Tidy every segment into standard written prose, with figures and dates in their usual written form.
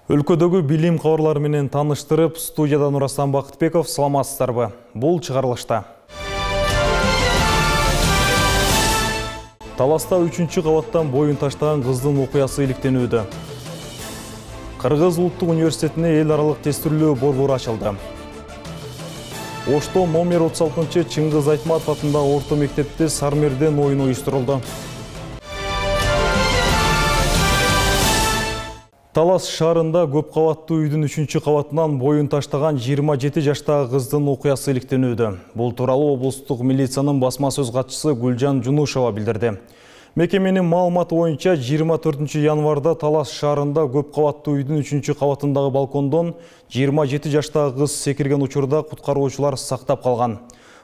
Өлкөдөгү билим кабарлары менен таныштырып, студиядан Нурастан Бакытбеков, саламатсыздарбы. Бул чыгарылышта. Таласта 3-чү кабаттан боюн таштаган кыздын окуясы иликтенүүдө. Кыргыз улуттук университетине эл аралык тестирүүлөө борбору ачылды. Ошто номер 36-чы Чыңгыз Айтматов атындагы орто мектепте Сармерден оюн уюштурулду. Талас шаарында көп кабаттуу үйдүн 3-чү кабатынан боюн таштаган 27 жаштагы кыздын окуясы иликтенүүдө. Бул тууралуу облустук милициянын басма сөз катчысы Гүлжан Жунушова билдирди. Мекеменин маалыматы боюнча 24 январда Талас шаарында көп кабаттуу үйдүн 3-чү кабатындагы балкондон 27 жаштагы кыз секирген учурда куткаруучулар сактап калган.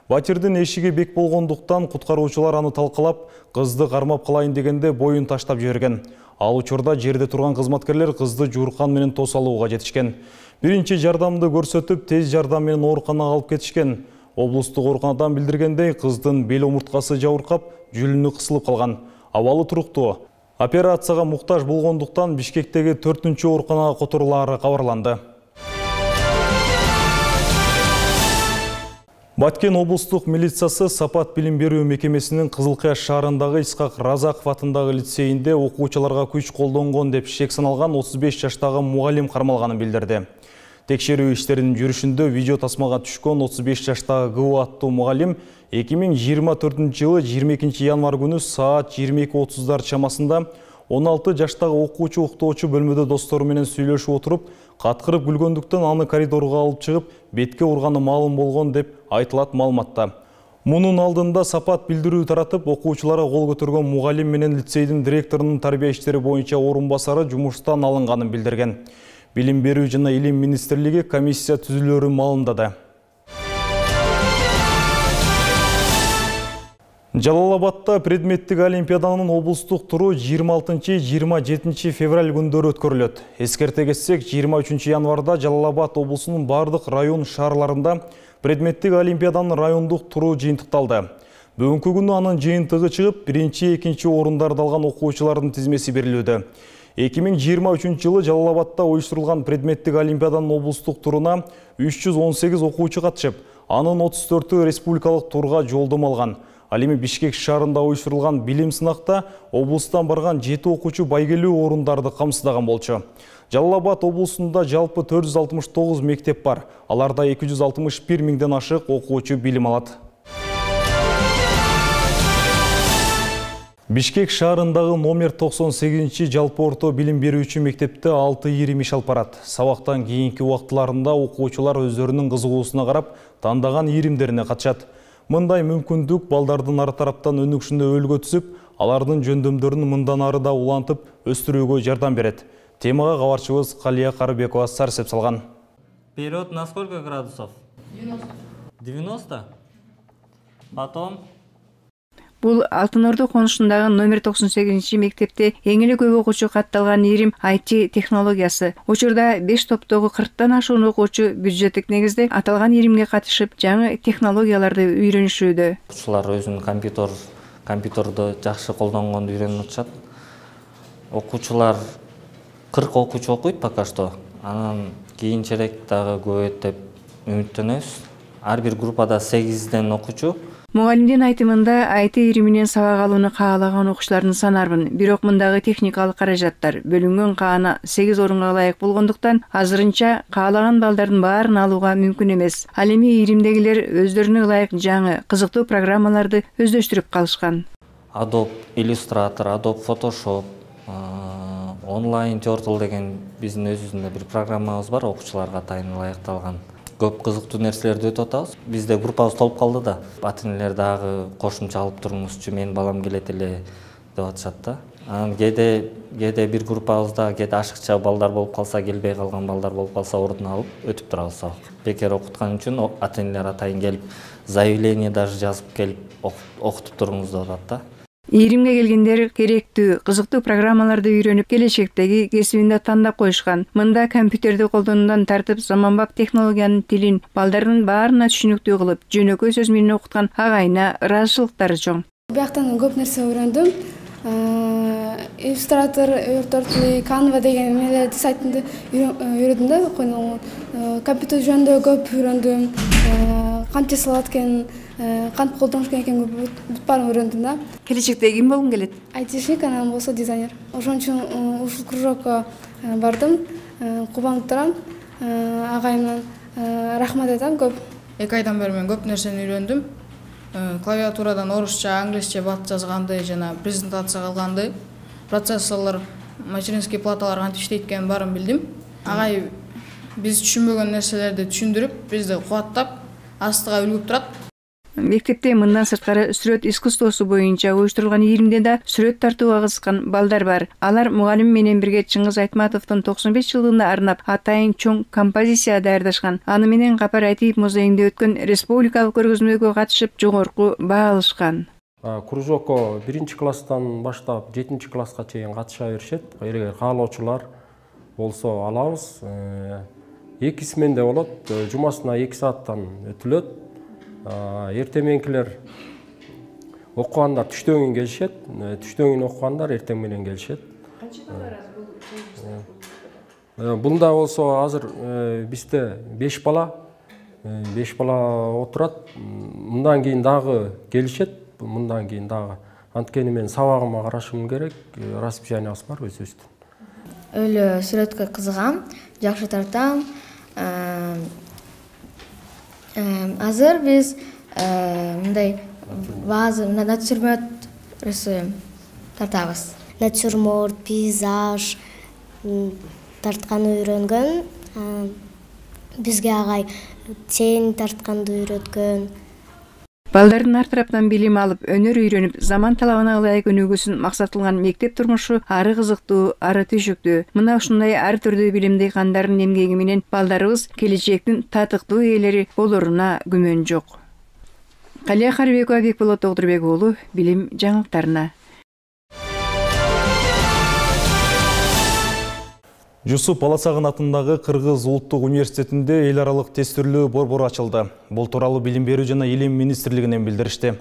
Батирдин эшиги бек болгондуктан куткаруучулар аны талкалап, кызды кармап калайын дегенде боюн таштап жиберген. Ал учурда жерде турган кызматкерлер кызды жууркан менен тос алууга жетишкен. Биринчи жардамды көрсөтүп, тез жардам менен ооруканага алып кетишкен. Облустук ооруканадан билдиргендей, кыздын бел омурткасы жабыркап, жүлүнү кысылып калган. Абалы туруктуу. Операцияга муктаж болгондуктан Бишкектеги 4-чү ооруканага которулаары кабарланды. Баткен облустук милициясы Сапат билим берүү мекемесинин Кызылкая шаарындагы Исхак Разаков атындагы лицейинде окуучуларга күч колдонгон деп шек саналган 35 жаштагы мугалим кармалганын билдирди. Текшерүү иштеринин жүрүшүндө видео тасмага түшкөн 35 жаштагы ГУ аттуу мугалим 2024-жылы 22 январ күнү саат 22:30 чамасында 16 жаштагы окуучу уктоочу бөлмөдө достору менен сүйлөшүп отуруп, каткырып күлгөндүктөн аны коридорго алып чыгып, бетке урганы маалым болгон деп айтылат маалыматта. Мунун алдында Сапат билдирүү таратып, окуучуларга кол көтөргөн мугалим менен лицейдин директорунун тарбия иштери боюнча орун басары жумуштан алынганын билдирген. Билим берүү жана илим министрлиги комиссия түзүлөрүн маалымдады. Жалалабадта предметтик олимпиаданын облустук туру 26-27 февраль күндөрү өткөрүлөт. Эскерте кетсек, 23 январда Жалалабад облусунун бардык район шаарларында предметтик олимпиаданын райондук туру жыйынтыкталды. Бүгүнкү күнү анын жыйынтыгы чыгып, 1-2 орундарды алган окуучулардын тизмеси берилүүдө. 2023 жылы Жалалабадта уюштурулган предметтик олимпиаданын облустук туруна 318 окуучу катышып, анын 34-ü республикалык турга жолдомо алган. Ал эми Бишкек шаарында уюштурулган билим сынакта облустан барган 7 окуучу байгелүү орундарды камсыздаган болчу. Жалалабад облусунда жалпы 469 мектеп бар. Аларда 261 миңден ашык окуучу билим алат. Бишкек шаарындагы номер 98 жалпы орто билим берүүчү мектепте 6 ирим иш алып барат. Сабактан кийинки убактыларында окуучулар өздөрүнүн кызыгуусуна карап, тандаган иримдерине катышат. Мындай мүмкүндүк балдардын ар тараптан өнүкүшүндө өлгө түсүп, алардын жөндөмдөрүн мындан ары да улантып өстүрүүгө жардам берет. Темага кабарчыбыз Калия Карыбекова сарсеп салган. Вперед на сколько градусов? 90. Потом Бул Алтын Ордо конушундагы номер 98 мектепте эң эле көп окуучу катталган ирим IT технологиясы. Учурда 5 топтогу 40тан ашуун окуучу бюджеттик негизде аталган иримге катышып, жаңы технологияларды үйрөнүшүүдө. Окуучулар өзүнүн компьютерди жакшы колдонгонду үйрөнүп атышат. Окуучулар 40 окуучу окуйт пока что. Анан кийинчерээк дагы көбөйөт деп үмүттөнөбүз. Ар бир группада 8ден окуучу. Мугалимдин айтымында IT ириминен сабак алууну каалаган окуучулардын санарбын. Бирок мындагы техникалык каражаттар бөлүнгөн каана 8 орунга ылайык болгондуктан азырынча каалаган балдардын баарын алууга мүмкүн эмес. Ал эми иримдегилер өздөрүнө ылайык жаңы кызыктуу программаларды өздөштүрүп калышкан. Adobe Illustrator, Adobe Photoshop, Online Turtle деген биздин өзүбүздүн бир программабыз бар, окуучуларга атайын ылайыкталган. Көп кызыктуу нерселерди өтүп атабыз. Бизде группабыз толуп калды да. Ата-энелер дагы кошумча алып туруңузчу, менин балам келет эле деп атышат да. Анан кээде бир группабызда кээде ашыкча балдар болуп калса, келбей калган балдар болуп калса, ордуна алып өтүп турабыз сабак. Бекер окуткан үчүн ата-энелер атайын келип, заявление даже жазып келип окутуп туруңуз деп атат да. Иримге келгендер керектүү, кызыктуу программаларды үйрөнүп, келечектеги кесибинде тандап коюшкан. Мында компьютерди колдонуудан тартып, заманбап технологиянын тилин балдардын баарына түшүнүктүү кылып, жөнөкөй сөз менен окуткан агайына ыраазычылыктары чоң. Бияктан көп нерсе үйрөндүм. Illustrator, Turtle, Canva деген мелерди сайтында үйрөдүм да. Компьютер жөнүндө көп үйрөндүм. Кантип жасалат экен, кантип колдонуш керек экенин бүт баарын үйрөндүм да. Келечекте ким болгуң келет? Айтишник, анан болсо дизайнер. Ошон үчүн ушул кружокко бардым. Кубанып турам. Агайымдан рахмат айтам көп. 2 айдан бери мен көп нерсени үйрөндүм. Клавиатурадан орусча, англисче бат жазганды, жана презентация кылганды, процессорлор, материнский платалар кантип иштейт экенин баарын билдим. Агай биз түшүнбөгөн нерселерди түшүндүрүп, бизди кубаттап, астыга үлгүп турат. Мектепте мындан сырткары сүрөт искусствосу боюнча уюштурулган ийримде да сүрөт тартууга кызыккан балдар бар. Алар мугалим менен бирге Чыңгыз Айтматовдун 95 жылдыгына арнап атайын чоң композиция даярдашкан. Аны менен Капар Айтиев музейинде өткөн республикалык көргөзмөгө катышып жогорку баа алышкан. Кружокко 1-класстан баштап 7-класска чейин катыша беришет. Эгер каалоочулар болсо алабыз. 2 сменде болот. Жумасына 2 сааттан өтүлөт. Эртең мененкилер окугандар түштөн кийин келишет. Түштөн кийин окугандар эртең менен келишет. Канча барасыз бул чыгышта? Бунда болсо азыр бизде 5 бала отурат. Мындан кийин дагы келишет. Мындан кийин дагы. Анткени мен сабагыма карашым керек. Расписаниябыз бар өзүбүздүн. Өлө сүрөткө кызыгам, жакшы тартам. Азыр биз мындай баазы натюрморт рисуем тартабыз. Натюрморт, пейзаж тартканды үйрөнгөн. Бизге агай тень тартканды үйрөткөн. Балдардын ар тараптан билим алып, өнөр үйрөнүп, заман талабына ылайык өнүгүүсүн максат кылган мектеп турмушу ары кызыктуу, ары түйшүктүү. Мына ушундай ар түрдүү билимди кандардын эмгеги менен балдарыбыз келечектин татыктуу ээлери болоруна күмөн жок. Калия Карыбекова, Бекболот Тогдурбек уулу, билим жаңылыктарына. Жусуп Баласагын атындагы Кыргыз улуттук университетинде эл аралык тестирлөө борбору ачылды. Бул тууралуу Билим берүү жана Илим министрлигинен билдиришти.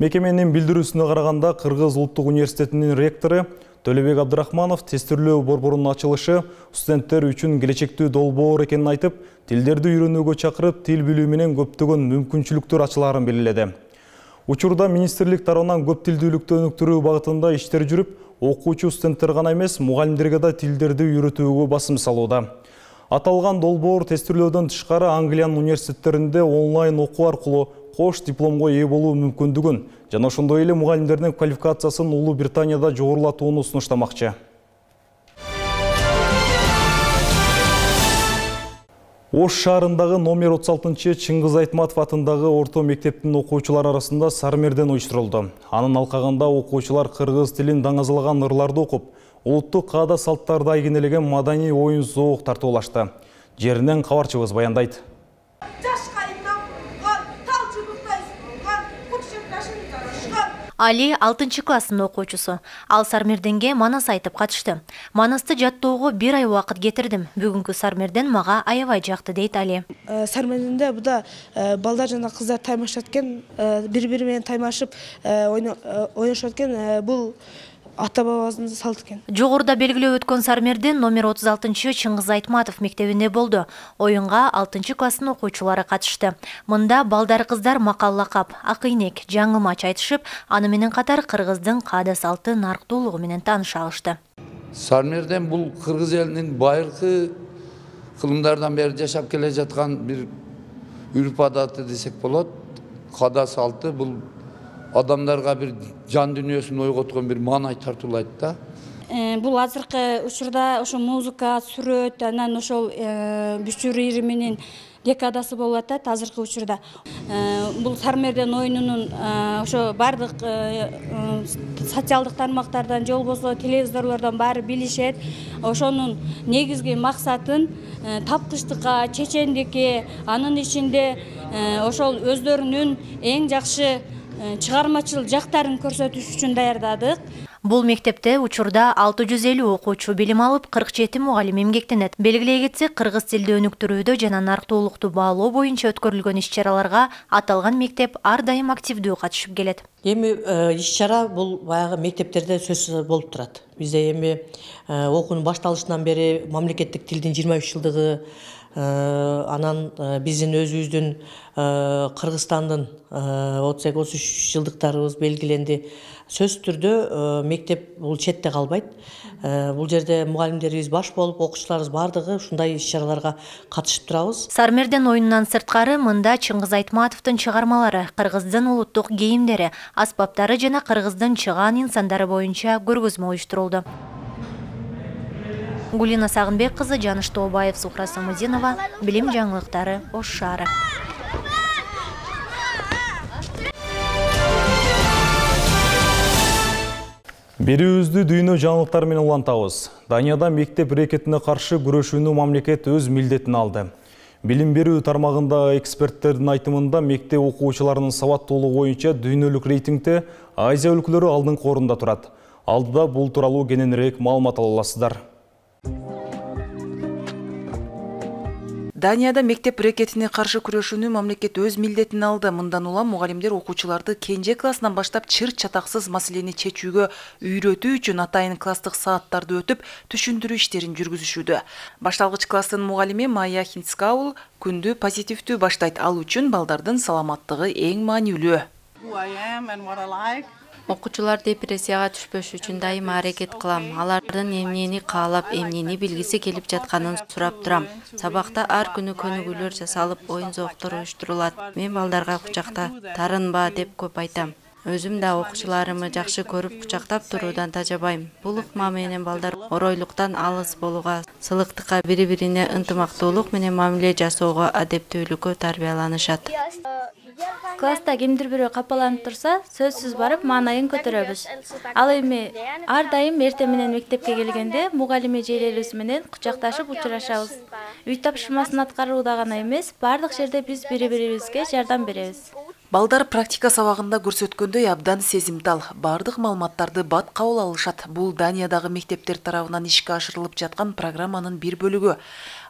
Мекеменин билдирүүсүнө караганда, Кыргыз улуттук университетинин ректору Төлөбек Абдырахманов тестирлөө борборунун ачылышы студенттер үчүн келечектүү долбоор экенин айтып, тилдерди үйрөнүүгө чакырып, тил билүү менен көптөгөн мүмкүнчүлүктөр ачылаарын белгиледи. Учурда министрлик тарабынан көп тилдүүлүктү өнүктүрүү багытында иштер жүрүп, окуучу студенттер гана эмес, мугалимдерге да тилдерди үйрөтүүгө басым салууда. Аталган долбоор тестирлөөдөн тышкары Англиянын университеттеринде онлайн окуу аркылуу кош дипломго ээ болуу мүмкүндүгүн жана ошондой эле мугалимдердин квалификациясын Улуу Британияда жогорулатууну сунуштамакчы. Ош шаарындагы номер 36 Чыңгыз Айтматов атындагы орто мектептин окуучулары арасында Сармерден уюштурулду. Анын алкагында окуучулар кыргыз тилин даңазалаган ырларды окуп, улуттук каада салттарды айгинелеген маданий оюн зоок тартуулашты. Жеринен кабарчыбыз баяндайт. Али 6-класстын окуучусу. Ал Сармерденге манас айтып катышты. Манасты жаттоого 1 ай убакыт кетирдим. Бүгүнкү Сармерден мага аябай жакты дейт Али. Сармерденде буда балдар жана кыздар таймашат экен, бири-бири менен таймашып ойношот экен. Бул ата бабабыздын салт экен. Жогоруда белгилөө өткөн Сармерден номер 36 Чыңгыз Айтматов мектебинде болду. Оюнга 6-класстын окуучулары катышты. Мында балдар кыздар макал лакап, акыйнек, жаңы мач айтышып, аны менен катар кыргыздын каада салты нарктуулугу менен тааныша алышты. Сармерден бул кыргыз элинин байыркы кылымдардан бери жашап келе жаткан бир үрп адаты десек болот. Каада салты бул адамдарга бир жан дүйнөсүн ойготкон бир маанай тартуулайт да. Бул азыркы учурда ошо музыка, сүрөт, анан ошол бүчүр ири менен декадасы болуп атат азыркы учурда. Бул Сармерден оюнунун ошо бардык социалдык тармактардан же болбосо телевизорлордон баары билишет. Ошонун негизги максатын тапкычтыкка, чечендикке, анын ичинде ошол өздөрүнүн эң жакшы чыгармачыл жактарын көрсөтүш үчүн даярдадык. Бул мектепте учурда 650 окуучу билим алып, 47 мугалим эмгектенет. Белгилей кетсек, кыргыз тилди өнүктүрүүдө жана нарктуулукту баалоо боюнча өткөрүлгөн иш-чараларга аталган мектеп ар дайым активдүү катышып келет. Эми иш-чара бул баягы мектептерде сөзсүз болуп турат. Бизде эми окуунун башталышынан бери мамлекеттик тилдин 23 жылдыгы, анан биздин өзүбүздүн Кыргызстандын 32-33 жылдыктарыбыз белгиленди. Сөзсүз түрдө мектеп бул четте калбайт. Бул жерде мугалимдерибиз баш болуп, окуучуларыбыз бардыгы ушундай иш-чараларга катышып турабыз. Сармерден оюнунан сырткары мында Чыңгыз Айтматовдун чыгармалары, кыргыздын улуттук кийимдери, аспаптары жана кыргыздын чыгаан инсандары боюнча көргөзмө уюштурулду. Гулина Сагынбек кызы, Жаныш Тообаев, Сухра Самудинова, билим жаңылыктары, Ош шаары. Берүүбүздү дүйнө жаңылыктары менен улантабыз. Данияда мектеп рекетине каршы күрөшүүнү мамлекет өз милдетине алды. Билим берүү тармагындагы эксперттердин айтымында мектеп окуучуларынын сабаттуулугу боюнча дүйнөлүк рейтингде Азия өлкөлөрү алдыңкы орунда турат. Алдыда бул тууралуу кененирээк маалымат ала аласыздар. Данияда мектеп рекетине каршы күрөшүүнү мамлекет өз милдетине алды. Мындан улам мугалимдер окуучуларды кенже классынан баштап чыр-чатаксыз маселени чечүүгө үйрөтүү үчүн атайын класстык сааттарды өтүп, түшүндүрүү иштерин жүргүзүшүүдө. Башталгыч класстын мугалими Майя Хинцкаул күндү позитивдүү баштайт. Ал үчүн балдардын саламаттыгы эң маанилүү. Окуучулар депрессияга түшпөш үчүн дайыма аракет кылам. Алардын эмнени каалап, эмнени билгиси келип жатканын сурап турам. Сабакта ар күнү көнүгүүлөр жасалып, оюн зооктор уюштурулат. Мен балдарга кучакта тарынба деп көп айтам. Өзүм да окуучуларымы жакшы көрүп кучактап туруудан тажабайм. Бул ыкма менен балдар оройлуктан алыс болууга, сылыктыкка, бири-бирине ынтымактуулук менен мамиле жасоого, адептүүлүккө тарбияланышат. Класста кимдир бирөө капаланып турса, сөзсүз барып маанайын көтөрөбүз. Ал эми ар дайым эртең менен мектепке келгенде мугалим эжелерибиз менен кучакташып учурашабыз. Үй тапшырмасын аткарууда гана эмес, бардык жерде биз бири-бирибизге жардам беребиз. Балдар практика сабагында көрсөткөндөй абдан сезимтал. Бардык маалыматтарды бат кабыл алышат. Бул Даниядагы мектептер тарабынан ишке ашырылып жаткан программанын бир бөлүгү.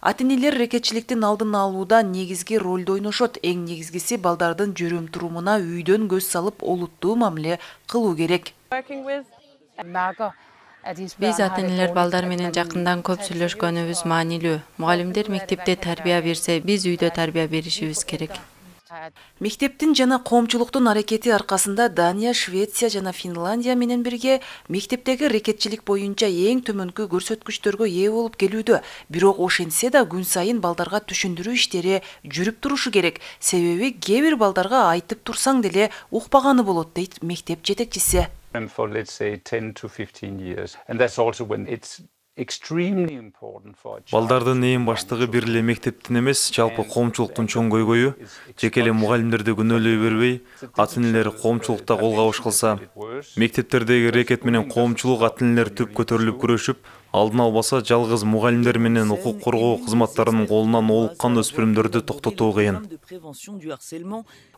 Ата-энелер рекетчиликтин алдын алууда негизги ролду ойношот. Эң негизгиси балдардын жүрүм-турумуна үйдөн көз салып олуттуу мамиле кылуу керек. Биз ата-энелер балдар менен жакындан көп сүйлөшкөнүбүз маанилүү. Мугалимдер мектепте тарбия берсе, биз үйдө тарбия беришибиз керек. Мектептин жана коомчулуктун аракети аркасында Дания, Швеция жана Финландия менен бирге мектептеги рекетчилик боюнча эң төмөнкү көрсөткүчтөргө ээ болуп келүүдө. Бирок ошентсе да күн сайын балдарга түшүндүрүү иштери жүрүп турушу керек. Себеби кээ бир балдарга айтып турсаң деле укпаганы болот, дейт мектеп жетекчиси. Балдардын эң баштыгы бир эле мектептин эмес, жалпы коомчулуктун чоң көйгөйү, жеке эле мугалимдерди күнөөлөй бербей, ата-энелер коомчулукта кол кабыш кылса, мектептердеги рекет менен коомчулук ата-энелер түп көтөрүлүп күрөшүп, алдын албаса жалгыз мугалимдер менен укук коргоо кызматтарынын колунан олуккан өспүрүмдөрдү токтотуу кыйын.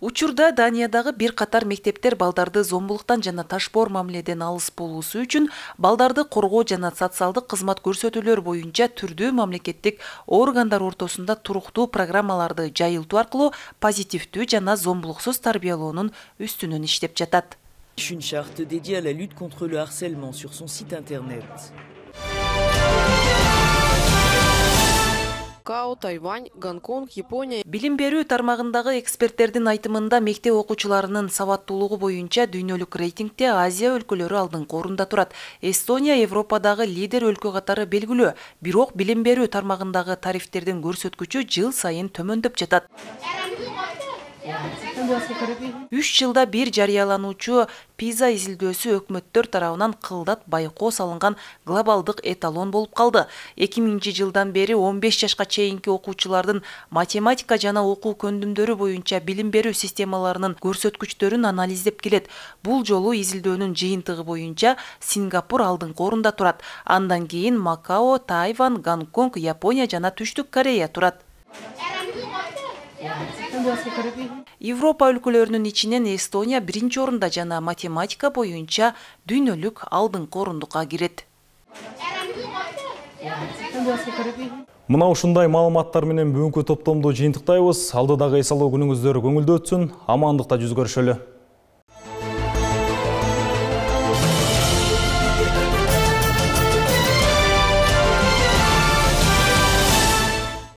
Учурда Даниядагы бир катар мектептер балдарды зомбулуктан жана ташбоор мамиледен алыс болуусу үчүн балдарды коргоо жана социалдык кызмат көрсөтүүлөр боюнча түрдүү мамлекеттик органдар ортосунда туруктуу программаларды жайылтуу аркылуу позитивдүү жана зомбулуксуз тарбиялоонун үстүнөн иштеп жатат. Une charte dédiée à la lutte contre le harcèlement sur son site internet. Макао, Тайвань, Гонконг, Япония. Билим берүү тармагындагы эксперттердин айтымында мектеп окуучуларынын сабаттуулугу боюнча дүйнөлүк рейтингде Азия өлкөлөрү алдыңкы орунда турат. Эстония Европадагы лидер өлкө катары белгилүү. Бирок билим берүү тармагындагы тарифтердин көрсөткүчү жыл сайын төмөндөп жатат. 3 жылда бир жарыялануучу PISA изилдөөсү өкмөттөр тарабынан кылдат байкоо салынган глобалдык эталон болуп калды. 2000 жылдан бери 15 жашка чейинки окуучулардын математика жана окуу көндүмдөрү боюнча билим берүү системаларынын көрсөткүчтөрүн анализдеп келет. Бул жолу изилдөөнүн жыйынтыгы боюнча Сингапур алдыңкы орунда турат. Андан кийин Макао, Тайвань, Гонконг, Япония жана Түштүк Корея турат. Европа өлкөлөрүнүн ичинен Эстония биринчи орунда жана математика боюнча дүйнөлүк алдыңкы орундукка кирет. Мына ушундай маалыматтар менен бүгүнкү топтомду жыйынтыктайбыз. Алдыдагы эс алуу күнүңүздөр көңүлдүү өтсүн. Амандыкта жүз көрүшөлү.